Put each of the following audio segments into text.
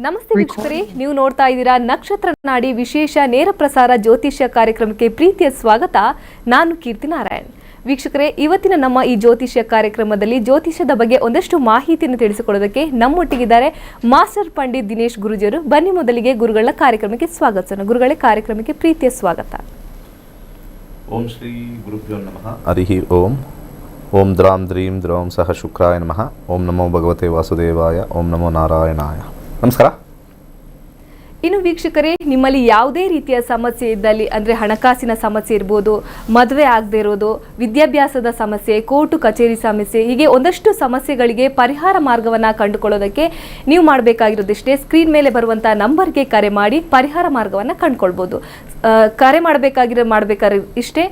ನಮಸ್ತೆ ವೀಕ್ಷಕರೇ, ನೀವು ನೋಡ್ತಾ ಇದ್ದೀರಾ ನಕ್ಷತ್ರ ನಾಡಿ ವಿಶೇಷ ನೇರ ಪ್ರಸಾರ ಜ್ಯೋತಿಷ್ಯ ಕಾರ್ಯಕ್ರಮಕ್ಕೆ ಪ್ರೀತಿಯ ಸ್ವಾಗತ. ನಾನು ಕೀರ್ತಿ ನಾರಾಯಣ್. ವೀಕ್ಷಕರೇ, ಇವತ್ತಿನ ನಮ್ಮ ಈ ಜ್ಯೋತಿಷ್ಯ ಕಾರ್ಯಕ್ರಮದಲ್ಲಿ ಜ್ಯೋತಿಷ್ಯದ ಬಗ್ಗೆ ಒಂದಷ್ಟು ಮಾಹಿತಿಯನ್ನು ತಿಳಿಸಿಕೊಡೋದಕ್ಕೆ ನಮ್ಮೊಟ್ಟಿಗಿದ್ದಾರೆ ಮಾಸ್ಟರ್ ಪಂಡಿತ್ ದಿನೇಶ್ ಗುರುಜಿಯವರು. ಬನ್ನಿ ಮೊದಲಿಗೆ ಗುರುಗಳ ಕಾರ್ಯಕ್ರಮಕ್ಕೆ ಸ್ವಾಗತಿಸೋಣ. ಗುರುಗಳೇ, ಕಾರ್ಯಕ್ರಮಕ್ಕೆ ಪ್ರೀತಿಯ ಸ್ವಾಗತ. ಓಂ ಶ್ರೀ ಗುರುಭ್ಯೋ ನಮಃ. ಹರಿ ಓಂ. ಓಂ ದ್ರಾಂ ದ್ರೀಂ ದ್ರೌಂ ಸಹ ಶುಕ್ರಾಯ ನಮಃ. ಓಂ ನಮೋ ಭಗವತೆ ವಾಸುದೇವಾಯ. ಓಂ ನಮೋ ನಾರಾಯಣಾಯ. ನಮಸ್ಕಾರ. ಇನ್ನು ವೀಕ್ಷಕರೇ, ನಿಮ್ಮಲ್ಲಿ ಯಾವುದೇ ರೀತಿಯ ಸಮಸ್ಯೆ ಇದ್ದಲ್ಲಿ, ಅಂದರೆ ಹಣಕಾಸಿನ ಸಮಸ್ಯೆ ಇರ್ಬೋದು, ಮದುವೆ ಆಗದೆ ಇರೋದು, ವಿದ್ಯಾಭ್ಯಾಸದ ಸಮಸ್ಯೆ, ಕೋರ್ಟು ಕಚೇರಿ ಸಮಸ್ಯೆ, ಹೀಗೆ ಒಂದಷ್ಟು ಸಮಸ್ಯೆಗಳಿಗೆ ಪರಿಹಾರ ಮಾರ್ಗವನ್ನು ಕಂಡುಕೊಳ್ಳೋದಕ್ಕೆ ನೀವು ಮಾಡಬೇಕಾಗಿರೋದಿಷ್ಟೇ. ಸ್ಕ್ರೀನ್ ಮೇಲೆ ಬರುವಂಥ ನಂಬರ್ಗೆ ಕರೆ ಮಾಡಿ ಪರಿಹಾರ ಮಾರ್ಗವನ್ನು ಕಂಡುಕೊಳ್ಬೋದು. ಕರೆ ಮಾಡಬೇಕಾದ್ರೆ ಇಷ್ಟೇ: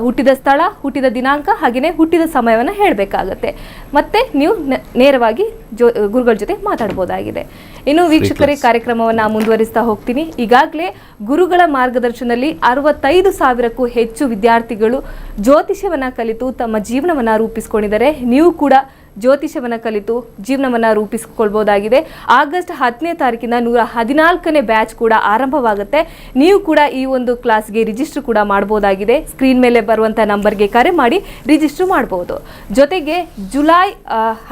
ಹುಟ್ಟಿದ ಸ್ಥಳ, ಹುಟ್ಟಿದ ದಿನಾಂಕ, ಹಾಗೆಯೇ ಹುಟ್ಟಿದ ಸಮಯವನ್ನು ಹೇಳಬೇಕಾಗತ್ತೆ. ಮತ್ತೆ ನೀವು ನೇರವಾಗಿ ಗುರುಗಳ ಜೊತೆ ಮಾತಾಡ್ಬೋದಾಗಿದೆ. ಇನ್ನು ವೀಕ್ಷಕರೇ, ಕಾರ್ಯಕ್ರಮವನ್ನು ಮುಂದುವರಿಸ್ತಾ ಹೋಗ್ತೀನಿ. ಈಗಾಗಲೇ ಗುರುಗಳ ಮಾರ್ಗದರ್ಶನದಲ್ಲಿ 65,000ಕ್ಕೂ ಹೆಚ್ಚು ವಿದ್ಯಾರ್ಥಿಗಳು ಜ್ಯೋತಿಷ್ಯವನ್ನು ಕಲಿತು ತಮ್ಮ ಜೀವನವನ್ನು ರೂಪಿಸ್ಕೊಂಡಿದ್ದಾರೆ. ನೀವು ಕೂಡ ಜ್ಯೋತಿಷ್ಯವನ್ನು ಕಲಿತು ಜೀವನವನ್ನು ರೂಪಿಸಿಕೊಳ್ಬೋದಾಗಿದೆ. ಆಗಸ್ಟ್ 10ನೇ ತಾರೀಕಿನ 114ನೇ ಬ್ಯಾಚ್ ಕೂಡ ಆರಂಭವಾಗುತ್ತೆ. ನೀವು ಕೂಡ ಈ ಒಂದು ಕ್ಲಾಸ್ಗೆ ರಿಜಿಸ್ಟರ್ ಕೂಡ ಮಾಡ್ಬೋದಾಗಿದೆ. ಸ್ಕ್ರೀನ್ ಮೇಲೆ ಬರುವಂಥ ನಂಬರ್ಗೆ ಕರೆ ಮಾಡಿ ರಿಜಿಸ್ಟರ್ ಮಾಡ್ಬೋದು. ಜೊತೆಗೆ ಜುಲೈ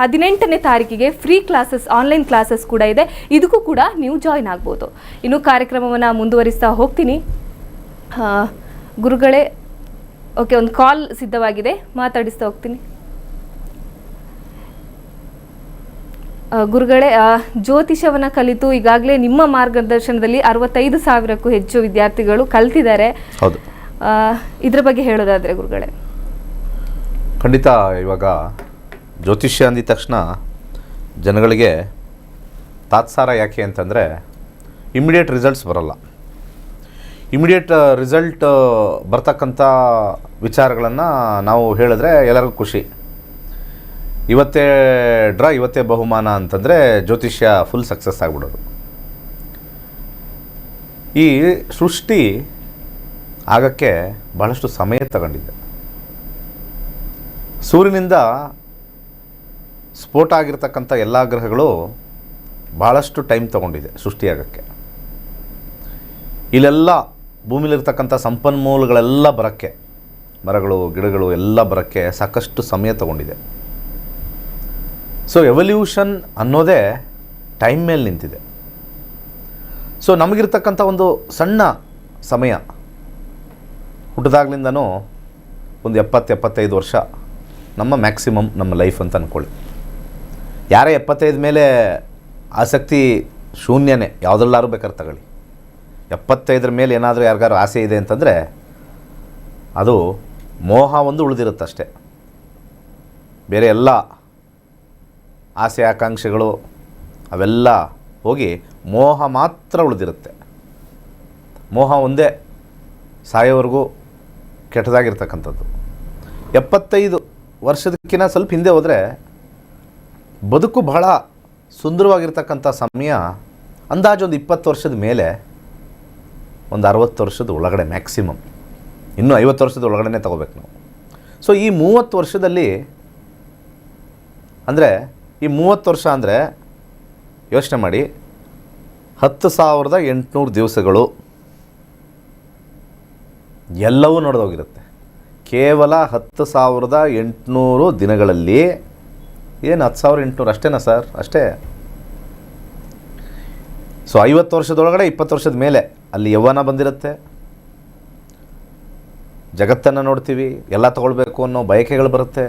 18ನೇ ತಾರೀಕಿಗೆ ಫ್ರೀ ಕ್ಲಾಸಸ್, ಆನ್ಲೈನ್ ಕ್ಲಾಸಸ್ ಕೂಡ ಇದೆ. ಇದಕ್ಕೂ ಕೂಡ ನೀವು ಜಾಯಿನ್ ಆಗ್ಬೋದು. ಇನ್ನು ಕಾರ್ಯಕ್ರಮವನ್ನು ಮುಂದುವರಿಸ್ತಾ ಹೋಗ್ತೀನಿ. ಗುರುಗಳೇ, ಓಕೆ, ಒಂದು ಕಾಲ್ ಸಿದ್ಧವಾಗಿದೆ, ಮಾತಾಡಿಸ್ತಾ ಹೋಗ್ತೀನಿ. ಗುರುಗಳೇ, ಜ್ಯೋತಿಷವನ್ನು ಕಲಿತು ಈಗಾಗಲೇ ನಿಮ್ಮ ಮಾರ್ಗದರ್ಶನದಲ್ಲಿ 65,000ಕ್ಕೂ ಹೆಚ್ಚು ವಿದ್ಯಾರ್ಥಿಗಳು ಕಲ್ತಿದ್ದಾರೆ. ಹೌದು. ಇದ್ರ ಬಗ್ಗೆ ಹೇಳೋದಾದ್ರೆ ಗುರುಗಳೇ? ಖಂಡಿತ. ಇವಾಗ ಜ್ಯೋತಿಷ್ಯ ಅಂದಿದ ತಕ್ಷಣ ಜನಗಳಿಗೆ ತಾತ್ಸಾರ ಯಾಕೆ ಅಂತಂದರೆ, ಇಮಿಡಿಯೇಟ್ ರಿಸಲ್ಟ್ಸ್ ಬರಲ್ಲ. ಇಮಿಡಿಯೇಟ್ ರಿಸಲ್ಟ್ ಬರ್ತಕ್ಕಂಥ ವಿಚಾರಗಳನ್ನು ನಾವು ಹೇಳಿದ್ರೆ ಎಲ್ಲರಿಗೂ ಖುಷಿ. ಇವತ್ತೇ ಇವತ್ತೇ ಬಹುಮಾನ ಅಂತಂದರೆ ಜ್ಯೋತಿಷ್ಯ ಫುಲ್ ಸಕ್ಸಸ್ ಆಗಿಬಿಡೋದು. ಈ ಸೃಷ್ಟಿ ಆಗೋಕ್ಕೆ ಬಹಳಷ್ಟು ಸಮಯ ತಗೊಂಡಿದೆ. ಸೂರ್ಯನಿಂದ ಸ್ಫೋಟ ಆಗಿರ್ತಕ್ಕಂಥ ಎಲ್ಲ ಗ್ರಹಗಳು ಭಾಳಷ್ಟು ಟೈಮ್ ತಗೊಂಡಿದೆ ಸೃಷ್ಟಿಯಾಗಕ್ಕೆ. ಇಲ್ಲೆಲ್ಲ ಭೂಮಿಲಿರ್ತಕ್ಕಂಥ ಸಂಪನ್ಮೂಲಗಳೆಲ್ಲ ಬರೋಕ್ಕೆ, ಮರಗಳು ಗಿಡಗಳು ಎಲ್ಲ ಬರೋಕ್ಕೆ ಸಾಕಷ್ಟು ಸಮಯ ತಗೊಂಡಿದೆ. ಸೊ ಎವಲ್ಯೂಷನ್ ಅನ್ನೋದೇ ಟೈಮ್ ಮೇಲೆ ನಿಂತಿದೆ. ಸೊ ನಮಗಿರ್ತಕ್ಕಂಥ ಒಂದು ಸಣ್ಣ ಸಮಯ, ಹುಟ್ಟಿದಾಗ್ಲಿಂದನೂ ಒಂದು 70-75 ವರ್ಷ ನಮ್ಮ ಮ್ಯಾಕ್ಸಿಮಮ್ ನಮ್ಮ ಲೈಫ್ ಅಂತ ಅಂದ್ಕೊಳ್ಳಿ. ಯಾರೇ 75 ಮೇಲೆ ಆಸಕ್ತಿ ಶೂನ್ಯನೇ, ಯಾವುದ್ರಲ್ಲಾರು ಬೇಕಾದ್ರೆ ತಗೊಳ್ಳಿ. 75 ಮೇಲೆ ಏನಾದರೂ ಯಾರಿಗಾರು ಆಸೆ ಇದೆ ಅಂತಂದರೆ ಅದು ಮೋಹ ಒಂದು ಉಳಿದಿರುತ್ತಷ್ಟೆ. ಬೇರೆ ಎಲ್ಲ ಆಸೆ ಆಕಾಂಕ್ಷೆಗಳು ಅವೆಲ್ಲ ಹೋಗಿ ಮೋಹ ಮಾತ್ರ ಉಳಿದಿರುತ್ತೆ. ಮೋಹ ಒಂದೇ ಸಾಯೋವರೆಗೂ ಕೆಟ್ಟದಾಗಿರ್ತಕ್ಕಂಥದ್ದು. 75 ವರ್ಷದಕ್ಕಿಂತ ಸ್ವಲ್ಪ ಹಿಂದೆ ಹೋದರೆ ಬದುಕು ಬಹಳ ಸುಂದರವಾಗಿರ್ತಕ್ಕಂಥ ಸಮಯ. ಅಂದಾಜು ಒಂದು 20 ವರ್ಷದ ಮೇಲೆ ಒಂದು 60 ವರ್ಷದ ಒಳಗಡೆ ಮ್ಯಾಕ್ಸಿಮಮ್, ಇನ್ನೂ 50 ವರ್ಷದ ಒಳಗಡೆ ತಗೋಬೇಕು ನಾವು. ಸೊ ಈ 30 ವರ್ಷದಲ್ಲಿ ಅಂದರೆ ಈ 30 ವರ್ಷ ಅಂದರೆ ಯೋಚನೆ ಮಾಡಿ, 10,800 ದಿವಸಗಳು ಎಲ್ಲವೂ ನಡೆದೋಗಿರುತ್ತೆ. ಕೇವಲ 10,800 ದಿನಗಳಲ್ಲಿ ಏನು 10,800 ಅಷ್ಟೇನಾ ಸರ್? ಅಷ್ಟೇ. ಸೊ 50 ವರ್ಷದೊಳಗಡೆ 20 ವರ್ಷದ ಮೇಲೆ ಅಲ್ಲಿ ಯೌವನ ಬಂದಿರುತ್ತೆ. ಜಗತ್ತನ್ನು ನೋಡ್ತೀವಿ, ಎಲ್ಲ ತಗೊಳ್ಬೇಕು ಅನ್ನೋ ಬಯಕೆಗಳು ಬರುತ್ತೆ.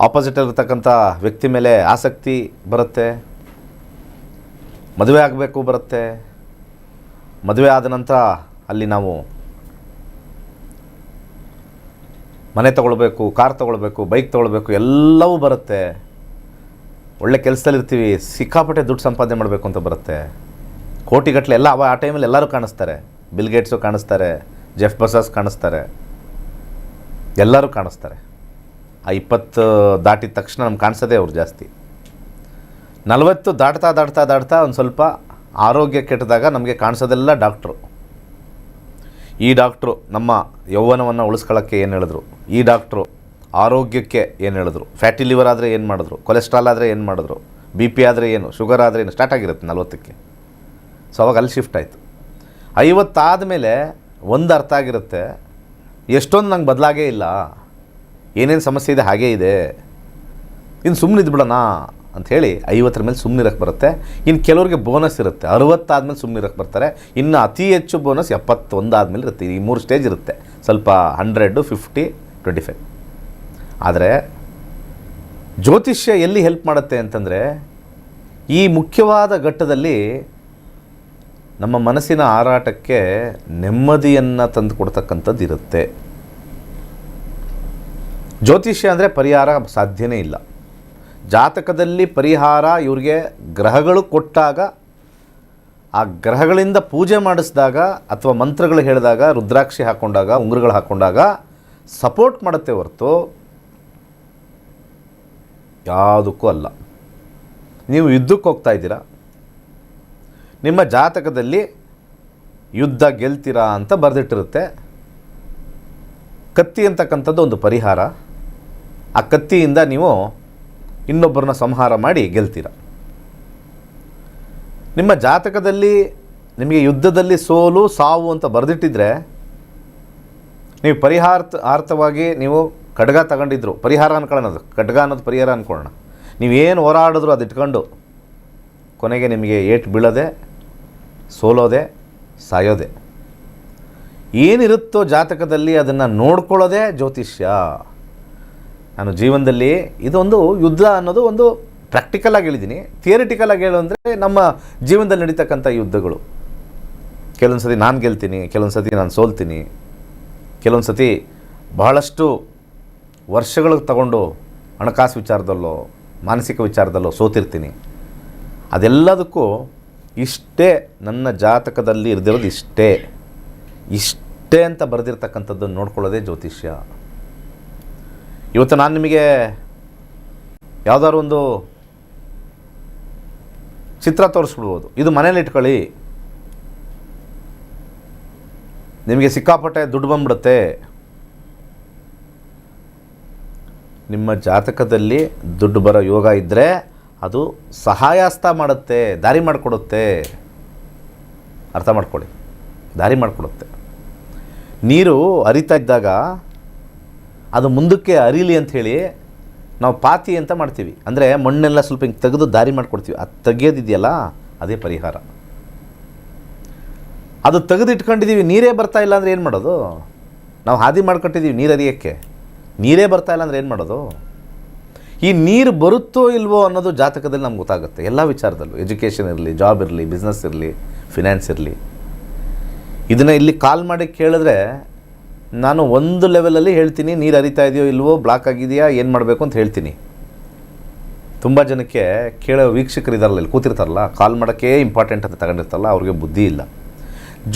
ಆಪೋಸಿಟಲ್ಲಿರ್ತಕ್ಕಂಥ ವ್ಯಕ್ತಿ ಮೇಲೆ ಆಸಕ್ತಿ ಬರುತ್ತೆ. ಮದುವೆ ಆಗಬೇಕು ಬರುತ್ತೆ. ಮದುವೆ ಆದ ನಂತರ ಅಲ್ಲಿ ನಾವು ಮನೆ ತೊಗೊಳ್ಬೇಕು, ಕಾರ್ ತೊಗೊಳ್ಬೇಕು, ಬೈಕ್ ತೊಗೊಳ್ಬೇಕು, ಎಲ್ಲವೂ ಬರುತ್ತೆ. ಒಳ್ಳೆ ಕೆಲಸದಲ್ಲಿರ್ತೀವಿ, ಸಿಕ್ಕಾಪಟ್ಟೆ ದುಡ್ಡು ಸಂಪಾದನೆ ಮಾಡಬೇಕು ಅಂತ ಬರುತ್ತೆ. ಕೋಟಿಗಟ್ಟಲೆ ಎಲ್ಲ ಆ ಟೈಮಲ್ಲಿ ಎಲ್ಲರೂ ಕಾಣಿಸ್ತಾರೆ. ಬಿಲ್ ಗೇಟ್ಸು ಕಾಣಿಸ್ತಾರೆ, ಜೆಫ್ ಬೆಜೋಸ್ ಕಾಣಿಸ್ತಾರೆ, ಎಲ್ಲರೂ ಕಾಣಿಸ್ತಾರೆ. ಆ 20 ದಾಟಿದ ತಕ್ಷಣ ನಮ್ಗೆ ಕಾಣಿಸೋದೇ ಅವ್ರು ಜಾಸ್ತಿ. 40 ದಾಟ್ತಾ ಒಂದು ಸ್ವಲ್ಪ ಆರೋಗ್ಯ ಕೆಟ್ಟದಾಗ ನಮಗೆ ಕಾಣಿಸೋದೆಲ್ಲ ಡಾಕ್ಟ್ರು. ಈ ಡಾಕ್ಟ್ರು ನಮ್ಮ ಯೌವನವನ್ನು ಉಳಿಸ್ಕೊಳ್ಳೋಕ್ಕೆ ಏನು ಹೇಳಿದ್ರು, ಈ ಡಾಕ್ಟ್ರು ಆರೋಗ್ಯಕ್ಕೆ ಏನು ಹೇಳಿದ್ರು, ಫ್ಯಾಟಿ ಲಿವರ್ ಆದರೆ ಏನು ಮಾಡಿದ್ರು, ಕೊಲೆಸ್ಟ್ರಾಲ್ ಆದರೆ ಏನು ಮಾಡಿದ್ರು, ಬಿ ಪಿ ಆದರೆ ಏನು, ಶುಗರ್ ಆದರೆ ಏನು ಸ್ಟಾರ್ಟ್ ಆಗಿರುತ್ತೆ 40ಕ್ಕೆ. ಸೊ ಅವಾಗ ಅಲ್ಲಿ ಶಿಫ್ಟ್ ಆಯಿತು. 50 ಆದಮೇಲೆ ಒಂದು ಅರ್ಥ ಆಗಿರುತ್ತೆ, ಎಷ್ಟೊಂದು ನಂಗೆ ಬದಲಾಗೇ ಇಲ್ಲ, ಏನೇನು ಸಮಸ್ಯೆ ಇದೆ ಹಾಗೇ ಇದೆ, ಇನ್ನು ಸುಮ್ಮನೆ ಇದ್ಬಿಡೋಣ ಅಂಥೇಳಿ 50 ಮೇಲೆ ಸುಮ್ಮನಿರಕ್ಕೆ ಬರುತ್ತೆ. ಇನ್ನು ಕೆಲವ್ರಿಗೆ ಬೋನಸ್ ಇರುತ್ತೆ, 60 ಆದಮೇಲೆ ಸುಮ್ಮನಿರಕ್ಕೆ ಬರ್ತಾರೆ. ಇನ್ನು ಅತಿ ಹೆಚ್ಚು ಬೋನಸ್ 71 ಆದಮೇಲೆ ಇರುತ್ತೆ. ಈ 3 ಸ್ಟೇಜ್ ಇರುತ್ತೆ, ಸ್ವಲ್ಪ 100, 50, 25. ಆದರೆ ಜ್ಯೋತಿಷ್ಯ ಎಲ್ಲಿ ಹೆಲ್ಪ್ ಮಾಡುತ್ತೆ ಅಂತಂದರೆ, ಈ ಮುಖ್ಯವಾದ ಘಟ್ಟದಲ್ಲಿ ನಮ್ಮ ಮನಸ್ಸಿನ ಹಾರಾಟಕ್ಕೆ ನೆಮ್ಮದಿಯನ್ನು ತಂದು ಕೊಡ್ತಕ್ಕಂಥದ್ದು ಇರುತ್ತೆ. ಜ್ಯೋತಿಷ್ಯ ಅಂದರೆ ಪರಿಹಾರ ಸಾಧ್ಯನೇ ಇಲ್ಲ. ಜಾತಕದಲ್ಲಿ ಪರಿಹಾರ ಇವ್ರಿಗೆ ಗ್ರಹಗಳು ಕೊಟ್ಟಾಗ, ಆ ಗ್ರಹಗಳಿಂದ ಪೂಜೆ ಮಾಡಿಸಿದಾಗ ಅಥವಾ ಮಂತ್ರಗಳು ಹೇಳಿದಾಗ, ರುದ್ರಾಕ್ಷಿ ಹಾಕ್ಕೊಂಡಾಗ, ಉಂಗುರಗಳು ಹಾಕ್ಕೊಂಡಾಗ ಸಪೋರ್ಟ್ ಮಾಡುತ್ತೆ ಹೊರತು ಯಾವುದಕ್ಕೂ ಅಲ್ಲ. ನೀವು ಯುದ್ಧಕ್ಕೆ ಹೋಗ್ತಾ ಇದ್ದೀರಾ, ನಿಮ್ಮ ಜಾತಕದಲ್ಲಿ ಯುದ್ಧ ಗೆಲ್ತೀರಾ ಅಂತ ಬರೆದಿಟ್ಟಿರುತ್ತೆ. ಕತ್ತಿ ಅಂತಕ್ಕಂಥದ್ದು ಒಂದು ಪರಿಹಾರ. ಆ ಕತ್ತಿಯಿಂದ ನೀವು ಇನ್ನೊಬ್ಬರನ್ನ ಸಂಹಾರ ಮಾಡಿ ಗೆಲ್ತೀರ. ನಿಮ್ಮ ಜಾತಕದಲ್ಲಿ ನಿಮಗೆ ಯುದ್ಧದಲ್ಲಿ ಸೋಲು ಸಾವು ಅಂತ ಬರೆದಿಟ್ಟಿದ್ರೆ, ನೀವು ಪರಿಹಾರಾರ್ಥವಾಗಿ ನೀವು ಖಡ್ಗ ತಗೊಂಡಿದ್ರು, ಪರಿಹಾರ ಅನ್ಕೊಳ್ಳೋಣ, ಅದು ಖಡ್ಗ ಅನ್ನೋದು ಪರಿಹಾರ ಅಂದ್ಕೊಳ್ಳೋಣ. ನೀವೇನು ಹೋರಾಡಿದ್ರು ಅದು ಇಟ್ಕೊಂಡು ಕೊನೆಗೆ ನಿಮಗೆ ಏಟು ಬೀಳೋದೆ, ಸೋಲೋದೆ, ಸಾಯೋದೆ. ಏನಿರುತ್ತೋ ಜಾತಕದಲ್ಲಿ ಅದನ್ನು ನೋಡ್ಕೊಳ್ಳೋದೇ ಜ್ಯೋತಿಷ್ಯ. ನಾನು ಜೀವನದಲ್ಲಿ ಇದೊಂದು ಯುದ್ಧ ಅನ್ನೋದು ಒಂದು ಪ್ರಾಕ್ಟಿಕಲಾಗಿ ಹೇಳಿದ್ದೀನಿ. ಥಿಯರಿಟಿಕಲಾಗಿ ಹೇಳು ಅಂದರೆ ನಮ್ಮ ಜೀವನದಲ್ಲಿ ನಡೀತಕ್ಕಂಥ ಯುದ್ಧಗಳು. ಕೆಲವೊಂದು ಸತಿ ನಾನು ಗೆಲ್ತೀನಿ, ಕೆಲವೊಂದು ಸತಿ ನಾನು ಸೋಲ್ತೀನಿ, ಕೆಲವೊಂದು ಸತಿ ಬಹಳಷ್ಟು ವರ್ಷಗಳಿಗೆ ತಗೊಂಡು ಹಣಕಾಸು ವಿಚಾರದಲ್ಲೋ ಮಾನಸಿಕ ವಿಚಾರದಲ್ಲೋ ಸೋತಿರ್ತೀನಿ. ಅದೆಲ್ಲದಕ್ಕೂ ಇಷ್ಟೇ, ನನ್ನ ಜಾತಕದಲ್ಲಿ ಇರ್ದಿರೋದು ಇಷ್ಟೇ ಅಂತ ಬರೆದಿರ್ತಕ್ಕಂಥದ್ದನ್ನು ನೋಡ್ಕೊಳ್ಳೋದೇ ಜ್ಯೋತಿಷ್ಯ. ಇವತ್ತು ನಾನು ನಿಮಗೆ ಯಾವುದಾದ್ರು ಒಂದು ಚಿತ್ರ ತೋರಿಸ್ಬಿಡ್ಬೋದು, ಇದು ಮನೇಲಿ ಇಟ್ಕೊಳ್ಳಿ, ನಿಮಗೆ ಸಿಕ್ಕಾಪಟ್ಟೆ ದುಡ್ಡು ಬಂದ್ಬಿಡುತ್ತೆ. ನಿಮ್ಮ ಜಾತಕದಲ್ಲಿ ದುಡ್ಡು ಬರೋ ಯೋಗ ಇದ್ದರೆ ಅದು ಸಹಾಯಸ್ತ ಮಾಡುತ್ತೆ, ದಾರಿ ಮಾಡಿಕೊಡುತ್ತೆ. ಅರ್ಥ ಮಾಡ್ಕೊಳ್ಳಿ, ದಾರಿ ಮಾಡಿಕೊಡುತ್ತೆ. ನೀರು ಹರಿತಾ ಇದ್ದಾಗ ಅದು ಮುಂದಕ್ಕೆ ಹರಿಲಿ ಅಂಥೇಳಿ ನಾವು ಪಾತಿ ಅಂತ ಮಾಡ್ತೀವಿ. ಅಂದರೆ ಮಣ್ಣೆಲ್ಲ ಸ್ವಲ್ಪ ಹಿಂಗೆ ತೆಗೆದು ದಾರಿ ಮಾಡಿಕೊಡ್ತೀವಿ. ಅದು ತೆಗೆಯೋದಿದೆಯಲ್ಲ ಅದೇ ಪರಿಹಾರ. ಅದು ತೆಗೆದಿಟ್ಕೊಂಡಿದ್ದೀವಿ, ನೀರೇ ಬರ್ತಾ ಇಲ್ಲ ಅಂದರೆ ಏನು ಮಾಡೋದು? ನಾವು ಹಾದಿ ಮಾಡ್ಕೊಟ್ಟಿದ್ದೀವಿ ನೀರು ಹರಿಯೋಕ್ಕೆ, ನೀರೇ ಬರ್ತಾ ಇಲ್ಲ ಅಂದರೆ ಏನು ಮಾಡೋದು? ಈ ನೀರು ಬರುತ್ತೋ ಇಲ್ವೋ ಅನ್ನೋದು ಜಾತಕದಲ್ಲಿ ನಮ್ಗೆ ಗೊತ್ತಾಗುತ್ತೆ. ಎಲ್ಲ ವಿಚಾರದಲ್ಲೂ, ಎಜುಕೇಷನ್ ಇರಲಿ, ಜಾಬ್ ಇರಲಿ, ಬಿಸ್ನೆಸ್ ಇರಲಿ, ಫಿನಾನ್ಸ್ ಇರಲಿ. ಇದನ್ನು ಇಲ್ಲಿ ಕಾಲ್ ಮಾಡಿ ಕೇಳಿದ್ರೆ ನಾನು ಒಂದು ಲೆವೆಲಲ್ಲಿ ಹೇಳ್ತೀನಿ, ನೀರು ಹರಿತಾ ಇದೆಯೋ ಇಲ್ವೋ, ಬ್ಲಾಕ್ ಆಗಿದೆಯಾ, ಏನು ಮಾಡಬೇಕು ಅಂತ ಹೇಳ್ತೀನಿ. ತುಂಬ ಜನಕ್ಕೆ ಕೇಳೋ ವೀಕ್ಷಕರು ಇದಾರಲ್ಲ, ಇಲ್ಲಿ ಕೂತಿರ್ತಾರಲ್ಲ, ಕಾಲ್ ಮಾಡೋಕ್ಕೆ ಇಂಪಾರ್ಟೆಂಟ್ ಅಂತ ತಗೊಂಡಿರ್ತಾರಲ್ಲ, ಅವ್ರಿಗೆ ಬುದ್ಧಿ ಇಲ್ಲ.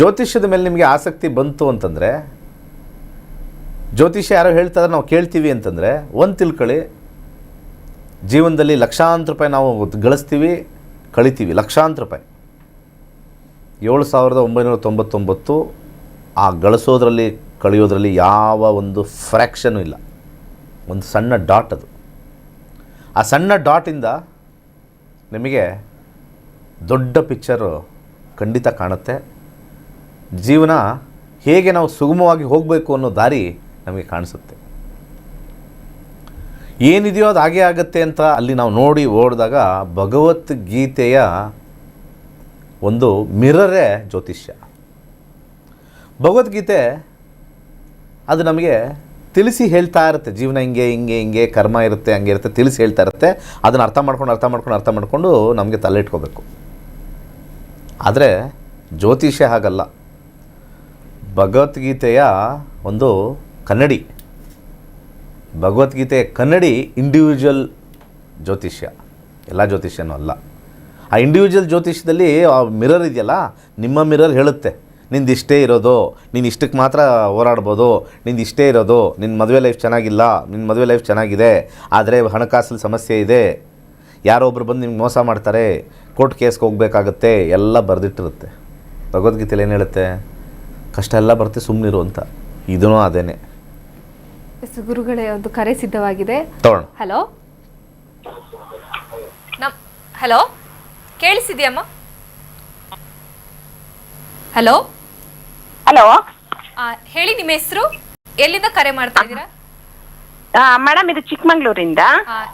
ಜ್ಯೋತಿಷ್ಯದ ಮೇಲೆ ನಿಮಗೆ ಆಸಕ್ತಿ ಬಂತು ಅಂತಂದರೆ, ಜ್ಯೋತಿಷ್ಯ ಯಾರೋ ಹೇಳ್ತಾಯಿದ್ರೆ ನಾವು ಕೇಳ್ತೀವಿ ಅಂತಂದರೆ ಒಂದು ತಿಳ್ಕೊಳ್ಳಿ, ಜೀವನದಲ್ಲಿ ಲಕ್ಷಾಂತರ ರೂಪಾಯಿ ನಾವು ಗಳಿಸ್ತೀವಿ, ಕಳಿತೀವಿ. ಲಕ್ಷಾಂತರ ರೂಪಾಯಿ 7,999 ಆ ಗಳಿಸೋದ್ರಲ್ಲಿ ಕಳೆಯೋದ್ರಲ್ಲಿ ಯಾವ ಒಂದು ಫ್ರ್ಯಾಕ್ಷನೂ ಇಲ್ಲ. ಒಂದು ಸಣ್ಣ ಡಾಟ್ ಅದು. ಆ ಸಣ್ಣ ಡಾಟಿಂದ ನಿಮಗೆ ದೊಡ್ಡ ಪಿಕ್ಚರು ಖಂಡಿತ ಕಾಣುತ್ತೆ. ಜೀವನ ಹೇಗೆ ನಾವು ಸುಗಮವಾಗಿ ಹೋಗಬೇಕು ಅನ್ನೋ ದಾರಿ ನಮಗೆ ಕಾಣಿಸುತ್ತೆ. ಏನಿದೆಯೋ ಅದು ಹಾಗೇ ಆಗುತ್ತೆ ಅಂತ ಅಲ್ಲಿ ನಾವು ನೋಡಿ ಓಡಿದಾಗ ಭಗವದ್ಗೀತೆಯ ಒಂದು ಮಿರರೇ ಜ್ಯೋತಿಷ್ಯ. ಭಗವದ್ಗೀತೆ ಅದು ನಮಗೆ ತಿಳಿಸಿ ಹೇಳ್ತಾ ಇರುತ್ತೆ, ಜೀವನ ಹಿಂಗೆ ಕರ್ಮ ಇರುತ್ತೆ, ಹಂಗೆ ಇರುತ್ತೆ, ತಿಳಿಸಿ ಹೇಳ್ತಾ ಇರುತ್ತೆ. ಅದನ್ನು ಅರ್ಥ ಮಾಡ್ಕೊಂಡು ನಮಗೆ ತಲೆ ಇಟ್ಕೋಬೇಕು. ಆದರೆ ಜ್ಯೋತಿಷ್ಯ ಹಾಗಲ್ಲ. ಭಗವದ್ಗೀತೆಯ ಒಂದು ಕನ್ನಡಿ, ಭಗವದ್ಗೀತೆಯ ಕನ್ನಡಿ ಇಂಡಿವಿಜುವಲ್ ಜ್ಯೋತಿಷ್ಯ, ಎಲ್ಲ ಜ್ಯೋತಿಷ್ಯನೂ ಅಲ್ಲ. ಆ ಇಂಡಿವಿಜುವಲ್ ಜ್ಯೋತಿಷ್ಯದಲ್ಲಿ ಆ ಮಿರರ್ ಇದೆಯಲ್ಲ, ನಿಮ್ಮ ಮಿರರ್ ಹೇಳುತ್ತೆ ನಿಂದು ಇಷ್ಟೇ ಇರೋದು, ನೀನು ಇಷ್ಟಕ್ಕೆ ಮಾತ್ರ ಹೋರಾಡ್ಬೋದು, ನಿಂದು ಇಷ್ಟೇ ಇರೋದು, ನಿನ್ನ ಮದುವೆ ಲೈಫ್ ಚೆನ್ನಾಗಿಲ್ಲ, ನಿನ್ನ ಮದುವೆ ಲೈಫ್ ಚೆನ್ನಾಗಿದೆ, ಆದರೆ ಹಣಕಾಸಲ್ಲಿ ಸಮಸ್ಯೆ ಇದೆ, ಯಾರೋ ಒಬ್ರು ಬಂದು ನಿಮ್ಗೆ ಮೋಸ ಮಾಡ್ತಾರೆ, ಕೋರ್ಟ್ ಕೇಸ್ಗೆ ಹೋಗಬೇಕಾಗತ್ತೆ, ಎಲ್ಲ ಬರೆದಿಟ್ಟಿರುತ್ತೆ. ಭಗವದ್ಗೀತೆಯಲ್ಲಿ ಏನು ಹೇಳುತ್ತೆ? ಕಷ್ಟ ಎಲ್ಲ ಬರುತ್ತೆ, ಸುಮ್ಮನಿರು ಅಂತ. ಇದೂ ಅದೇನೆ. ಗುರುಗಳೇ, ಒಂದು ಕರೆ ಸಿದ್ಧವಾಗಿದೆ. ತಗೊಳ್ಳೋಣ. ಹಲೋ ಹಲೋ, ಕೇಳಿಸಿದ್ಯಮ್ಮ? ಹಲೋ, ಹಲೋ ಹೇಳಿ, ನಿಮ್ಮ ಹೆಸರು, ಎಲ್ಲಿಂದ ಕರೆ ಮಾಡ್ತಾ ಇದ್ದೀರಾ? ಮೇಡಮ್, ಇದು ಚಿಕ್ಕಮಂಗ್ಳೂರಿಂದ.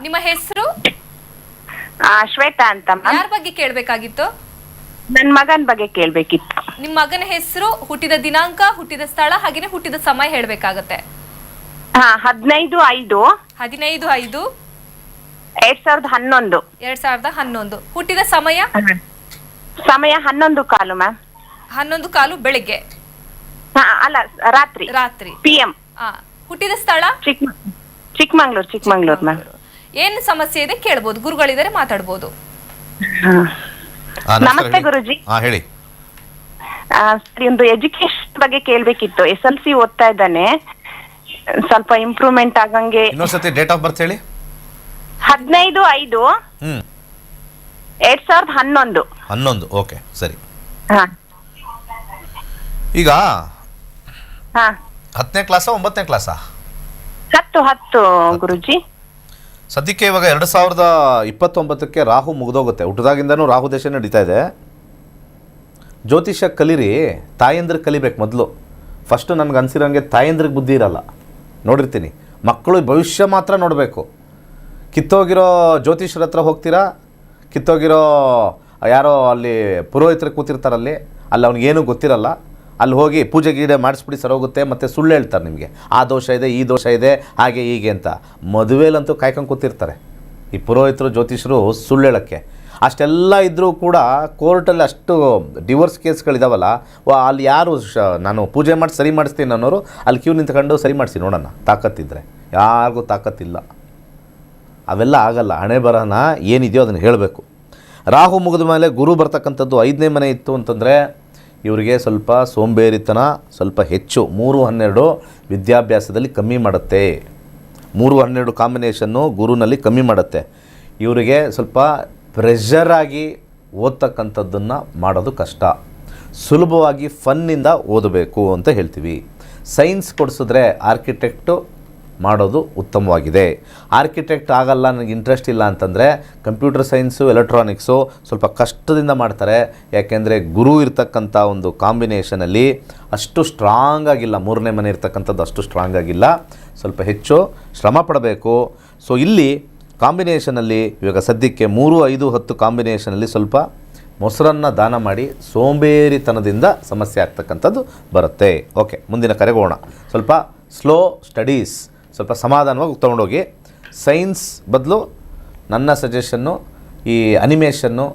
ನಿಮ್ಮ ಹೆಸರು? ಶ್ವೇತಾ ಅಂತ. ಯಾರ ಬಗ್ಗೆ ಕೇಳಬೇಕಾಗಿತ್ತು? ನನ್ನ ಮಗನ ಬಗ್ಗೆ ಕೇಳಬೇಕಿತ್ತು. ನಿಮ್ಮ ಮಗನ ಹೆಸರು, ಹುಟ್ಟಿದ ದಿನಾಂಕ, ಹುಟ್ಟಿದ ಸ್ಥಳ, ಹಾಗೇನೆ ಹುಟ್ಟಿದ ಸಮಯ ಹೇಳಬೇಕಾಗತ್ತೆ. 15/5/2011. 2011. ಹುಟ್ಟಿದ ಸಮಯ? ಸಮಯ 11:15 ಮ್ಯಾಮ್. 11:15 ಬೆಳಿಗ್ಗೆ? ಅಲ್ಲ, ರಾತ್ರಿ. PM. ಹುಟ್ಟಿದ ಸ್ಥಳ? ಚಿಕ್ಕಮಂಗ್ಳೂರು ಮ್ಯಾಮ್. ಏನು ಸಮಸ್ಯೆ ಇದೆ ಕೇಳಬಹುದು, ಗುರುಗಳಿದ್ದಾರೆ, ಮಾತಾಡಬಹುದು. ನಮಸ್ತೆ ಗುರುಜಿ. ಹೇಳಿ. ಒಂದು ಎಜುಕೇಶನ್ ಬಗ್ಗೆ ಕೇಳಬೇಕಿತ್ತು. SLC ಓದ್ತಾ ಇದ್ದಾನೆ, ಸ್ವಲ್ಪ ಇಂಪ್ರೂವ್ಮೆಂಟ್ ಆಗಂಗೆ. ಇನ್ನೊಂದ್ಸತಿ ಡೇಟ್ ಆಫ್ ಬರ್ತ್ ಹೇಳಿ. 15/5/2011. 11. ಓಕೆ, ಸರಿ. ಈಗ 10ನೇ ಕ್ಲಾಸಾ 9ನೇ ಕ್ಲಾಸಾ? 10 ಗುರುಜಿ. ಸದ್ಯಕ್ಕೆ ಇವಾಗ 2029ಕ್ಕೆ ರಾಹು ಮುಗಿದೋಗುತ್ತೆ. ಹುಟ್ಟಿದಾಗಿಂದನೂ ರಾಹು ದೇಶ ನಡೀತಾ ಇದೆ. ಜ್ಯೋತಿಷ್ಯ ಕಲೀರಿ, ತಾಯಂದ್ರಿಗೆ ಕಲಿಬೇಕು ಮೊದಲು. ಫಸ್ಟು ನನಗೆ ಅನ್ಸಿರೋಂಗೆ ತಾಯಂದ್ರಿಗೆ ಬುದ್ಧಿ ಇರಲ್ಲ, ನೋಡಿರ್ತೀನಿ. ಮಕ್ಕಳು ಭವಿಷ್ಯ ಮಾತ್ರ ನೋಡಬೇಕು. ಕಿತ್ತೋಗಿರೋ ಜ್ಯೋತಿಷ್ಯರ ಹತ್ರ ಹೋಗ್ತೀರಾ, ಕಿತ್ತೋಗಿರೋ ಯಾರೋ ಅಲ್ಲಿ ಪುರೋಹಿತರು ಕೂತಿರ್ತಾರಲ್ಲಿ, ಅಲ್ಲಿ ಅವ್ನಿಗೇನೂ ಗೊತ್ತಿರಲ್ಲ. ಅಲ್ಲಿ ಹೋಗಿ ಪೂಜೆ ಗೀಡೆ ಮಾಡಿಸ್ಬಿಡಿ ಸರೋಗುತ್ತೆ, ಮತ್ತು ಸುಳ್ಳು ಹೇಳ್ತಾರೆ ನಿಮಗೆ. ಆ ದೋಷ ಇದೆ, ಈ ದೋಷ ಇದೆ, ಹಾಗೆ ಹೀಗೆ ಅಂತ. ಮದುವೆಲಂತೂ ಕಾಯ್ಕೊಂಡು ಕೂತಿರ್ತಾರೆ ಈ ಪುರೋಹಿತರು, ಜ್ಯೋತಿಷರು ಸುಳ್ಳು ಹೇಳೋಕ್ಕೆ. ಅಷ್ಟೆಲ್ಲ ಇದ್ದರೂ ಕೂಡ ಕೋರ್ಟಲ್ಲಿ ಅಷ್ಟು ಡಿವೋರ್ಸ್ ಕೇಸ್ಗಳಿದಾವಲ್ಲ, ಅಲ್ಲಿ ಯಾರು ನಾನು ಪೂಜೆ ಮಾಡಿ ಸರಿ ಮಾಡಿಸ್ತೀನಿ ಅನ್ನೋರು ಅಲ್ಲಿ ಕ್ಯೂ ನಿಂತ್ಕೊಂಡು ಸರಿ ಮಾಡಿಸಿ ನೋಡೋಣ, ತಾಕತ್ತಿದ್ರೆ. ಯಾರಿಗೂ ತಾಕತ್ತಿಲ್ಲ, ಅವೆಲ್ಲ ಆಗಲ್ಲ. ಹಣೆ ಬರಹನ ಏನಿದೆಯೋ ಅದನ್ನು ಹೇಳಬೇಕು. ರಾಹು ಮುಗಿದ ಮೇಲೆ ಗುರು ಬರ್ತಕ್ಕಂಥದ್ದು 5ನೇ ಮನೆ ಇತ್ತು ಅಂತಂದರೆ ಇವರಿಗೆ ಸ್ವಲ್ಪ ಸೋಂಬೇರಿತನ ಸ್ವಲ್ಪ ಹೆಚ್ಚು. 3-12 ವಿದ್ಯಾಭ್ಯಾಸದಲ್ಲಿ ಕಮ್ಮಿ ಮಾಡುತ್ತೆ. 3-12 ಕಾಂಬಿನೇಷನ್ನು ಗುರುನಲ್ಲಿ ಕಮ್ಮಿ ಮಾಡುತ್ತೆ. ಇವರಿಗೆ ಸ್ವಲ್ಪ ಪ್ರೆಷರಾಗಿ ಓದ್ತಕ್ಕಂಥದ್ದನ್ನು ಮಾಡೋದು ಕಷ್ಟ. ಸುಲಭವಾಗಿ ಫನ್ನಿಂದ ಓದಬೇಕು ಅಂತ ಹೇಳ್ತೀವಿ. ಸೈನ್ಸ್ ಕೊಡಿಸಿದ್ರೆ ಆರ್ಕಿಟೆಕ್ಟು ಮಾಡೋದು ಉತ್ತಮವಾಗಿದೆ. ಆರ್ಕಿಟೆಕ್ಟ್ ಆಗಲ್ಲ, ನನಗೆ ಇಂಟ್ರೆಸ್ಟ್ ಇಲ್ಲ ಅಂತಂದರೆ ಕಂಪ್ಯೂಟರ್ ಸೈನ್ಸು, ಎಲೆಕ್ಟ್ರಾನಿಕ್ಸು ಸ್ವಲ್ಪ ಕಷ್ಟದಿಂದ ಮಾಡ್ತಾರೆ. ಯಾಕೆಂದರೆ ಗುರು ಇರ್ತಕ್ಕಂಥ ಒಂದು ಕಾಂಬಿನೇಷನಲ್ಲಿ ಅಷ್ಟು ಸ್ಟ್ರಾಂಗ್ ಆಗಿಲ್ಲ. 3ನೇ ಮನೆ ಇರ್ತಕ್ಕಂಥದ್ದು ಅಷ್ಟು ಸ್ಟ್ರಾಂಗ್ ಆಗಿಲ್ಲ, ಸ್ವಲ್ಪ ಹೆಚ್ಚು ಶ್ರಮ ಪಡಬೇಕು. ಸೊ ಇಲ್ಲಿ ಕಾಂಬಿನೇಷನಲ್ಲಿ ಇವಾಗ ಸದ್ಯಕ್ಕೆ 3-5-10 ಕಾಂಬಿನೇಷನಲ್ಲಿ ಸ್ವಲ್ಪ ಮೊಸರನ್ನು ದಾನ ಮಾಡಿ ಸೋಂಬೇರಿತನದಿಂದ ಸಮಸ್ಯೆ ಆಗ್ತಕ್ಕಂಥದ್ದು ಬರುತ್ತೆ. ಓಕೆ, ಮುಂದಿನ ಕರೆಗೋಣ. ಸ್ವಲ್ಪ ಸ್ಲೋ ಸ್ಟಡೀಸ್, ಸ್ವಲ್ಪ ಸಮಾಧಾನವಾಗಿ ತೊಗೊಂಡೋಗಿ. ಸೈನ್ಸ್ ಬದಲು ನನ್ನ ಸಜೆಷನ್ನು ಈ ಅನಿಮೇಷನ್ನು,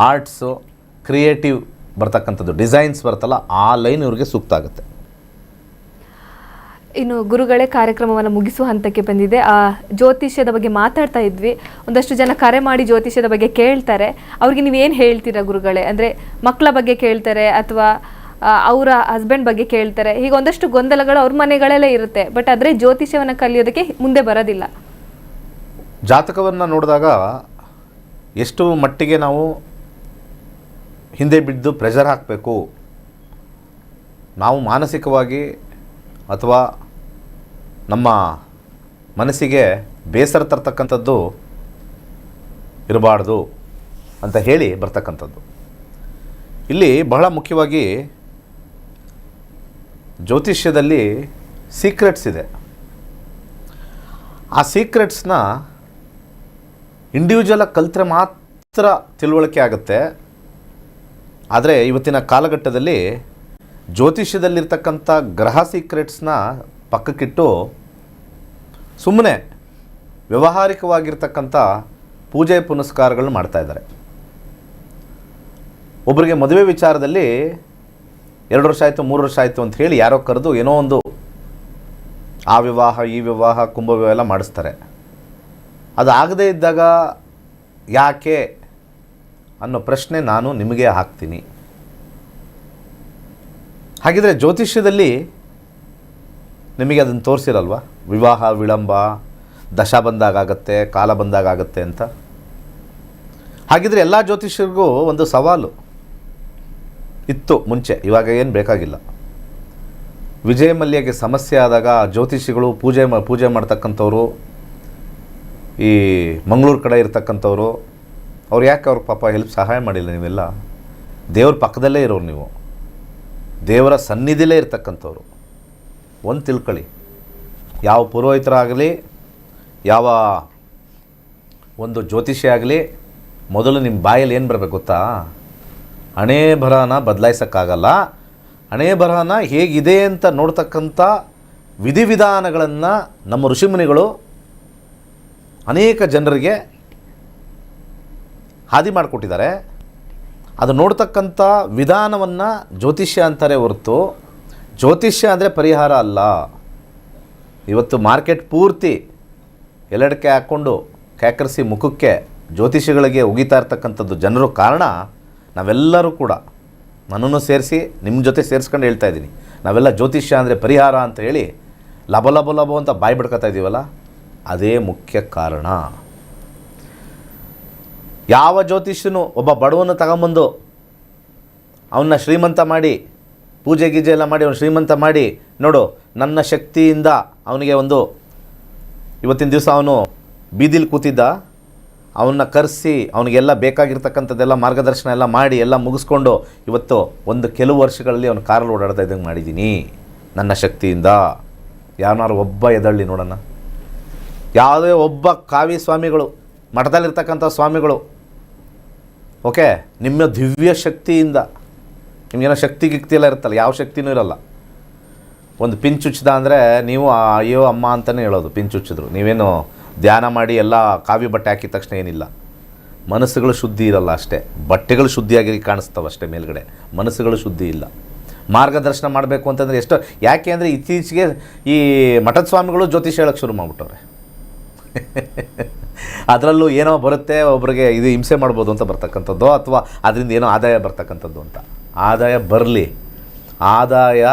ಆರ್ಟ್ಸು, ಕ್ರಿಯೇಟಿವ್ ಬರ್ತಕ್ಕಂಥದ್ದು, ಡಿಸೈನ್ಸ್ ಬರ್ತಲ್ಲ, ಆ ಲೈನ್ ಇವ್ರಿಗೆ ಸೂಕ್ತ ಆಗುತ್ತೆ. ಇನ್ನು ಗುರುಗಳೇ, ಕಾರ್ಯಕ್ರಮವನ್ನು ಮುಗಿಸುವ ಹಂತಕ್ಕೆ ಬಂದಿದೆ. ಜ್ಯೋತಿಷ್ಯದ ಬಗ್ಗೆ ಮಾತಾಡ್ತಾ ಇದ್ವಿ. ಒಂದಷ್ಟು ಜನ ಕರೆ ಮಾಡಿ ಜ್ಯೋತಿಷ್ಯದ ಬಗ್ಗೆ ಕೇಳ್ತಾರೆ. ಅವ್ರಿಗೆ ನೀವೇನು ಹೇಳ್ತೀರಾ ಗುರುಗಳೇ? ಅಂದರೆ ಮಕ್ಕಳ ಬಗ್ಗೆ ಕೇಳ್ತಾರೆ ಅಥವಾ ಅವರ ಹಸ್ಬೆಂಡ್ ಬಗ್ಗೆ ಕೇಳ್ತಾರೆ. ಹೀಗೆ ಒಂದಷ್ಟು ಗೊಂದಲಗಳು ಅವ್ರ ಮನೆಗಳಲ್ಲೇ ಇರುತ್ತೆ. ಬಟ್ ಆದರೆ ಜ್ಯೋತಿಷ್ಯವನ್ನು ಕಲಿಯೋದಕ್ಕೆ ಮುಂದೆ ಬರೋದಿಲ್ಲ. ಜಾತಕವನ್ನು ನೋಡಿದಾಗ ಎಷ್ಟು ಮಟ್ಟಿಗೆ ನಾವು ಹಿಂದೆ ಬಿದ್ದು ಪ್ರೆಷರ್ ಹಾಕಬೇಕು, ನಾವು ಮಾನಸಿಕವಾಗಿ ಅಥವಾ ನಮ್ಮ ಮನಸ್ಸಿಗೆ ಬೇಸರ ತರ್ತಕ್ಕಂಥದ್ದು ಇರಬಾರ್ದು ಅಂತ ಹೇಳಿ ಬರ್ತಕ್ಕಂಥದ್ದು. ಇಲ್ಲಿ ಬಹಳ ಮುಖ್ಯವಾಗಿ ಜ್ಯೋತಿಷ್ಯದಲ್ಲಿ ಸೀಕ್ರೆಟ್ಸ್ ಇದೆ. ಆ ಸೀಕ್ರೆಟ್ಸ್ನ ಇಂಡಿವಿಜುವಲಾಗಿ ಕಲಿತ್ರೆ ಮಾತ್ರ ತಿಳುವಳಿಕೆ ಆಗುತ್ತೆ. ಆದರೆ ಇವತ್ತಿನ ಕಾಲಘಟ್ಟದಲ್ಲಿ ಜ್ಯೋತಿಷ್ಯದಲ್ಲಿರ್ತಕ್ಕಂಥ ಗ್ರಹ ಸೀಕ್ರೆಟ್ಸ್ನ ಪಕ್ಕಕ್ಕಿಟ್ಟು ಸುಮ್ಮನೆ ವ್ಯಾವಹಾರಿಕವಾಗಿರ್ತಕ್ಕಂಥ ಪೂಜೆ ಪುನಸ್ಕಾರಗಳನ್ನ ಮಾಡ್ತಾಯಿದ್ದಾರೆ. ಒಬ್ಬರಿಗೆ ಮದುವೆ ವಿಚಾರದಲ್ಲಿ 2 ವರ್ಷ ಆಯಿತು 3 ವರ್ಷ ಆಯಿತು ಅಂತ ಹೇಳಿ ಯಾರೋ ಕರೆದು ಏನೋ ಒಂದು ಆ ವಿವಾಹ ಈ ವಿವಾಹ ಕುಂಭವಿವಾಹ ಎಲ್ಲ ಮಾಡಿಸ್ತಾರೆ. ಅದು ಆಗದೇ ಇದ್ದಾಗ ಯಾಕೆ ಅನ್ನೋ ಪ್ರಶ್ನೆ ನಾನು ನಿಮಗೆ ಹಾಕ್ತೀನಿ. ಹಾಗಿದ್ರೆ ಜ್ಯೋತಿಷ್ಯದಲ್ಲಿ ನಿಮಗೆ ಅದನ್ನು ತೋರಿಸಿರಲ್ವ? ವಿವಾಹ ವಿಳಂಬ, ದಶ ಬಂದಾಗತ್ತೆ, ಕಾಲ ಬಂದಾಗತ್ತೆ ಅಂತ. ಹಾಗಿದ್ರೆ ಎಲ್ಲ ಜ್ಯೋತಿಷ್ಯರಿಗೂ ಒಂದು ಸವಾಲು ಇತ್ತು ಮುಂಚೆ, ಇವಾಗ ಏನು ಬೇಕಾಗಿಲ್ಲ. ವಿಜಯ ಮಲ್ಯಗೆ ಸಮಸ್ಯೆ ಆದಾಗ ಜ್ಯೋತಿಷಿಗಳು ಪೂಜೆ ಮಾಡ್ತಕ್ಕಂಥವ್ರು, ಈ ಮಂಗಳೂರು ಕಡೆ ಇರ್ತಕ್ಕಂಥವ್ರು, ಅವ್ರು ಯಾಕೆ ಅವ್ರಿಗೆ ಪಾಪ ಹೆಲ್ಪ್ ಸಹಾಯ ಮಾಡಿಲ್ಲ? ನೀವೆಲ್ಲ ದೇವ್ರ ಪಕ್ಕದಲ್ಲೇ ಇರೋರು, ನೀವು ದೇವರ ಸನ್ನಿಧಿಲೇ ಇರ್ತಕ್ಕಂಥವ್ರು. ಒಂದು ತಿಳ್ಕೊಳ್ಳಿ, ಯಾವ ಪುರೋಹಿತರಾಗಲಿ, ಯಾವ ಒಂದು ಜ್ಯೋತಿಷಿ ಆಗಲಿ, ಮೊದಲು ನಿಮ್ಮ ಬಾಯಲ್ಲಿ ಏನು ಬರಬೇಕು ಗೊತ್ತಾ? ಹಣೆ ಬರಹನ ಬದಲಾಯಿಸೋಕ್ಕಾಗಲ್ಲ. ಹಣೆ ಬರಹನ ಹೇಗಿದೆ ಅಂತ ನೋಡ್ತಕ್ಕಂಥ ವಿಧಿವಿಧಾನಗಳನ್ನು ನಮ್ಮ ಋಷಿಮುನಿಗಳು ಅನೇಕ ಜನರಿಗೆ ಹಾದಿ ಮಾಡಿಕೊಟ್ಟಿದ್ದಾರೆ. ಅದು ನೋಡ್ತಕ್ಕಂಥ ವಿಧಾನವನ್ನು ಜ್ಯೋತಿಷ್ಯ ಅಂತಾರೆ ಹೊರತು ಜ್ಯೋತಿಷ್ಯ ಅಂದರೆ ಪರಿಹಾರ ಅಲ್ಲ. ಇವತ್ತು ಮಾರ್ಕೆಟ್ ಪೂರ್ತಿ ಎಲ್ಲೆಡಕ್ಕೆ ಹಾಕ್ಕೊಂಡು ಕ್ಯಾಕರಿಸಿ ಮುಖಕ್ಕೆ ಜ್ಯೋತಿಷಿಗಳಿಗೆ ಉಗಿತಾ ಇರ್ತಕ್ಕಂಥದ್ದು ಜನರು ಕಾರಣ. ನಾವೆಲ್ಲರೂ ಕೂಡ, ನನ್ನನ್ನು ಸೇರಿಸಿ ನಿಮ್ಮ ಜೊತೆ ಸೇರಿಸ್ಕೊಂಡು ಹೇಳ್ತಾ ಇದ್ದೀನಿ, ನಾವೆಲ್ಲ ಜ್ಯೋತಿಷ್ಯ ಅಂದರೆ ಪರಿಹಾರ ಅಂತ ಹೇಳಿ ಲಬ ಲಬ ಲಬೋ ಅಂತ ಬಾಯಿ ಬಿಡ್ಕೊತಾ ಇದ್ದೀವಲ್ಲ, ಅದೇ ಮುಖ್ಯ ಕಾರಣ. ಯಾವ ಜ್ಯೋತಿಷ್ಯನು ಒಬ್ಬ ಬಡವನು ತಗೊಂಬಂದು ಅವನ್ನ ಶ್ರೀಮಂತ ಮಾಡಿ, ಪೂಜೆ ಗೀಜೆ ಎಲ್ಲ ಮಾಡಿ ಅವನು ಶ್ರೀಮಂತ ಮಾಡಿ, ನೋಡು ನನ್ನ ಶಕ್ತಿಯಿಂದ ಅವನಿಗೆ ಒಂದು, ಇವತ್ತಿನ ದಿವಸ ಅವನು ಬೀದಿಲಿ ಕೂತಿದ್ದ, ಅವನ್ನ ಕರೆಸಿ ಅವನಿಗೆಲ್ಲ ಬೇಕಾಗಿರ್ತಕ್ಕಂಥದ್ದೆಲ್ಲ ಮಾರ್ಗದರ್ಶನ ಎಲ್ಲ ಮಾಡಿ ಎಲ್ಲ ಮುಗಿಸ್ಕೊಂಡು ಇವತ್ತು ಒಂದು ಕೆಲವು ವರ್ಷಗಳಲ್ಲಿ ಅವನು ಕಾರಲ್ಲಿ ಓಡಾಡ್ತಾ ಇದ್ದಂಗೆ ಮಾಡಿದ್ದೀನಿ ನನ್ನ ಶಕ್ತಿಯಿಂದ. ಯಾರನ್ನಾರು ಒಬ್ಬ ಎದಳ್ಳಿ ನೋಡೋಣ. ಯಾವುದೇ ಒಬ್ಬ ಕಾವಿ ಸ್ವಾಮಿಗಳು, ಮಠದಲ್ಲಿರ್ತಕ್ಕಂಥ ಸ್ವಾಮಿಗಳು, ಓಕೆ, ನಿಮ್ಮ ದಿವ್ಯ ಶಕ್ತಿಯಿಂದ, ನಿಮಗೇನೋ ಶಕ್ತಿ ಗಿಕ್ತಿ ಎಲ್ಲ ಇರುತ್ತಲ್ಲ, ಯಾವ ಶಕ್ತಿನೂ ಇರಲ್ಲ. ಒಂದು ಪಿನ್ ಚುಚ್ಚಿದ ಅಂದರೆ ನೀವು ಅಯ್ಯೋ ಅಮ್ಮ ಅಂತಲೇ ಹೇಳೋದು. ಪಿನ್ ಚುಚ್ಚಿದ್ರು ನೀವೇನು ಧ್ಯಾನ ಮಾಡಿ ಎಲ್ಲ ಕಾವಿ ಬಟ್ಟೆ ಹಾಕಿದ ತಕ್ಷಣ ಏನಿಲ್ಲ. ಮನಸ್ಸುಗಳು ಶುದ್ಧಿ ಇರಲ್ಲ ಅಷ್ಟೇ, ಬಟ್ಟೆಗಳು ಶುದ್ಧಿಯಾಗಿ ಕಾಣಿಸ್ತವೆ ಅಷ್ಟೇ ಮೇಲ್ಗಡೆ, ಮನಸ್ಸುಗಳು ಶುದ್ಧಿ ಇಲ್ಲ. ಮಾರ್ಗದರ್ಶನ ಮಾಡಬೇಕು ಅಂತಂದರೆ ಎಷ್ಟೋ, ಯಾಕೆ ಅಂದರೆ ಇತ್ತೀಚೆಗೆ ಈ ಮಠದ ಸ್ವಾಮಿಗಳು ಜ್ಯೋತಿಷ ಹೇಳೋಕ್ಕೆ ಶುರು ಮಾಡಿಬಿಟ್ಟವ್ರೆ. ಅದರಲ್ಲೂ ಏನೋ ಬರುತ್ತೆ, ಒಬ್ರಿಗೆ ಇದು ಹಿಂಸೆ ಮಾಡ್ಬೋದು ಅಂತ ಬರ್ತಕ್ಕಂಥದ್ದು, ಅಥವಾ ಅದರಿಂದ ಏನೋ ಆದಾಯ ಬರ್ತಕ್ಕಂಥದ್ದು ಅಂತ. ಆದಾಯ ಬರಲಿ, ಆದಾಯ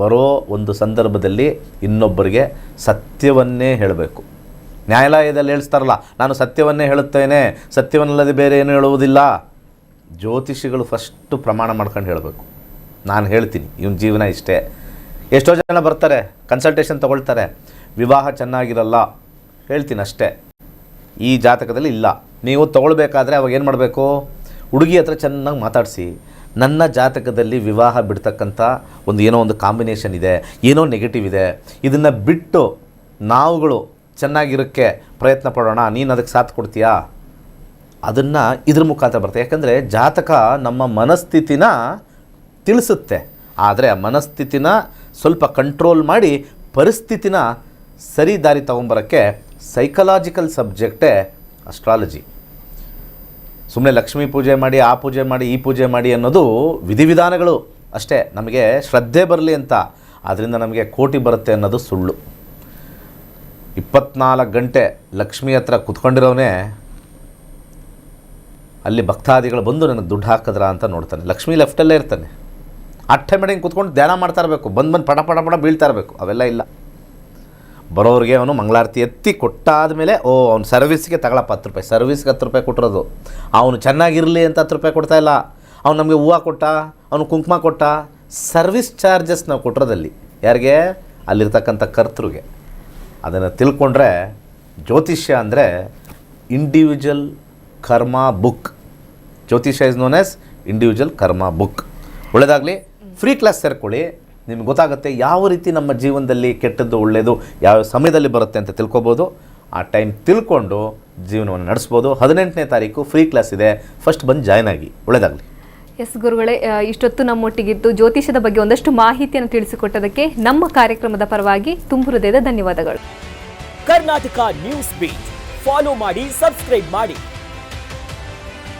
ಬರೋ ಒಂದು ಸಂದರ್ಭದಲ್ಲಿ ಇನ್ನೊಬ್ಬರಿಗೆ ಸತ್ಯವನ್ನೇ ಹೇಳಬೇಕು. ನ್ಯಾಯಾಲಯದಲ್ಲಿ ಹೇಳ್ತಾರಲ್ಲ, ನಾನು ಸತ್ಯವನ್ನೇ ಹೇಳುತ್ತೇನೆ, ಸತ್ಯವನ್ನಲ್ಲದೆ ಬೇರೆ ಏನು ಹೇಳುವುದಿಲ್ಲ. ಜ್ಯೋತಿಷಿಗಳು ಫಸ್ಟು ಪ್ರಮಾಣ ಮಾಡ್ಕೊಂಡು ಹೇಳಬೇಕು, ನಾನು ಹೇಳ್ತೀನಿ ಇವನ ಜೀವನ ಇಷ್ಟೇ. ಎಷ್ಟೋ ಜನ ಬರ್ತಾರೆ, ಕನ್ಸಲ್ಟೇಷನ್ ತೊಗೊಳ್ತಾರೆ, ವಿವಾಹ ಚೆನ್ನಾಗಿರಲ್ಲ, ಹೇಳ್ತೀನಿ ಅಷ್ಟೇ, ಈ ಜಾತಕದಲ್ಲಿ ಇಲ್ಲ. ನೀವು ತೊಗೊಳ್ಬೇಕಾದ್ರೆ ಅವಾಗ ಏನು ಮಾಡಬೇಕು? ಹುಡುಗಿ ಹತ್ರ ಚೆನ್ನಾಗಿ ಮಾತಾಡಿಸಿ, ನನ್ನ ಜಾತಕದಲ್ಲಿ ವಿವಾಹ ಬಿಡ್ತಕ್ಕಂಥ ಏನೋ ಒಂದು ಕಾಂಬಿನೇಷನ್ ಇದೆ, ಏನೋ ನೆಗೆಟಿವ್ ಇದೆ, ಇದನ್ನು ಬಿಟ್ಟು ನಾವುಗಳು ಚೆನ್ನಾಗಿರೋಕ್ಕೆ ಪ್ರಯತ್ನ ಪಡೋಣ, ನೀನು ಅದಕ್ಕೆ ಸಾಥ್ ಕೊಡ್ತೀಯಾ? ಅದನ್ನು ಇದ್ರ ಮುಖಾಂತರ ಬರ್ತದೆ. ಯಾಕಂದರೆ ಜಾತಕ ನಮ್ಮ ಮನಸ್ಥಿತಿನ ತಿಳಿಸುತ್ತೆ, ಆದರೆ ಆ ಮನಸ್ಥಿತಿನ ಸ್ವಲ್ಪ ಕಂಟ್ರೋಲ್ ಮಾಡಿ ಪರಿಸ್ಥಿತಿನ ಸರಿ ದಾರಿ ತೊಗೊಂಬರೋಕ್ಕೆ ಸೈಕಲಾಜಿಕಲ್ ಸಬ್ಜೆಕ್ಟೇ ಅಸ್ಟ್ರಾಲಜಿ. ಸುಮ್ಮನೆ ಲಕ್ಷ್ಮೀ ಪೂಜೆ ಮಾಡಿ, ಆ ಪೂಜೆ ಮಾಡಿ, ಈ ಪೂಜೆ ಮಾಡಿ ಅನ್ನೋದು ವಿಧಿವಿಧಾನಗಳು ಅಷ್ಟೇ, ನಮಗೆ ಶ್ರದ್ಧೆ ಬರಲಿ ಅಂತ. ಅದರಿಂದ ನಮಗೆ ಕೋಟಿ ಬರುತ್ತೆ ಅನ್ನೋದು ಸುಳ್ಳು. 24 ಗಂಟೆ ಲಕ್ಷ್ಮಿ ಹತ್ರ ಕುತ್ಕೊಂಡಿರೋನೇ ಅಲ್ಲಿ ಭಕ್ತಾದಿಗಳು ಬಂದು ನನಗೆ ದುಡ್ಡು ಹಾಕಿದ್ರ ಅಂತ ನೋಡ್ತಾನೆ. ಲಕ್ಷ್ಮಿ ಲೆಫ್ಟಲ್ಲೇ ಇರ್ತಾನೆ, ಅಟ್ಟೆ ಮೇಡಿಂಗ್ ಕುತ್ಕೊಂಡು ಧ್ಯಾನ ಮಾಡ್ತಾ ಇರಬೇಕು, ಬಂದು ಪಟ ಪಟ ಪಟ ಬೀಳ್ತಾ ಇರಬೇಕು. ಅವೆಲ್ಲ ಇಲ್ಲ. ಬರೋರಿಗೆ ಅವನು ಮಂಗಳಾರತಿ ಎತ್ತಿ ಕೊಟ್ಟಾದ ಮೇಲೆ, ಅವ್ನು ಸರ್ವಿಸ್ಗೆ ತಗೊಳಪ್ಪ 10 ರೂಪಾಯಿ, ಸರ್ವಿಸ್ಗೆ 10 ರೂಪಾಯಿ ಕೊಟ್ಟಿರೋದು. ಅವನು ಚೆನ್ನಾಗಿರಲಿ ಅಂತ 10 ರೂಪಾಯಿ ಕೊಡ್ತಾಯಿಲ್ಲ. ಅವ್ನು ನಮಗೆ ಹೂವು ಕೊಟ್ಟ, ಅವನು ಕುಂಕುಮ ಕೊಟ್ಟ, ಸರ್ವಿಸ್ ಚಾರ್ಜಸ್ ನಾವು ಕೊಟ್ಟಿರೋದಲ್ಲಿ ಯಾರಿಗೆ? ಅಲ್ಲಿರ್ತಕ್ಕಂಥ ಕರ್ತೃಗೆ. ಅದನ್ನು ತಿಳ್ಕೊಂಡ್ರೆ ಜ್ಯೋತಿಷ್ಯ ಅಂದರೆ ಇಂಡಿವಿಜುವಲ್ ಕರ್ಮ ಬುಕ್. ಜ್ಯೋತಿಷ್ಯ ಇಸ್ ನೋನ್ ಆಸ್ ಇಂಡಿವಿಜುವಲ್ ಕರ್ಮ ಬುಕ್. ಒಳ್ಳೆಯದಾಗಲಿ, ಫ್ರೀ ಕ್ಲಾಸ್ ಸೇರ್ಕೊಳ್ಳಿ, ನಿಮ್ಗೆ ಗೊತ್ತಾಗುತ್ತೆ ಯಾವ ರೀತಿ ನಮ್ಮ ಜೀವನದಲ್ಲಿ ಕೆಟ್ಟದ್ದು ಒಳ್ಳೆಯದು ಯಾವ ಸಮಯದಲ್ಲಿ ಬರುತ್ತೆ ಅಂತ ತಿಳ್ಕೊಬೋದು. ಆ ಟೈಮ್ ತಿಳ್ಕೊಂಡು ಜೀವನವನ್ನು ನಡೆಸ್ಬೋದು. 18ನೇ ತಾರೀಕು ಫ್ರೀ ಕ್ಲಾಸ್ ಇದೆ, ಫಸ್ಟ್ ಬಂದು ಜಾಯ್ನ್ ಆಗಿ. ಒಳ್ಳೆಯದಾಗಲಿ. ಎಸ್ ಗುರುಗಳೇ, ಇಷ್ಟೊತ್ತು ನಮ್ಮೊಟ್ಟಿಗಿದ್ದು ಜ್ಯೋತಿಷದ ಬಗ್ಗೆ ಒಂದಷ್ಟು ಮಾಹಿತಿಯನ್ನು ತಿಳಿಸಿಕೊಟ್ಟದಕ್ಕೆ ನಮ್ಮ ಕಾರ್ಯಕ್ರಮದ ಪರವಾಗಿ ತುಂಬು ಹೃದಯದ ಧನ್ಯವಾದಗಳು. ಕರ್ನಾಟಕ ನ್ಯೂಸ್ ಬೀಟ್ ಫಾಲೋ ಮಾಡಿ, ಸಬ್ಸ್ಕ್ರೈಬ್ ಮಾಡಿ.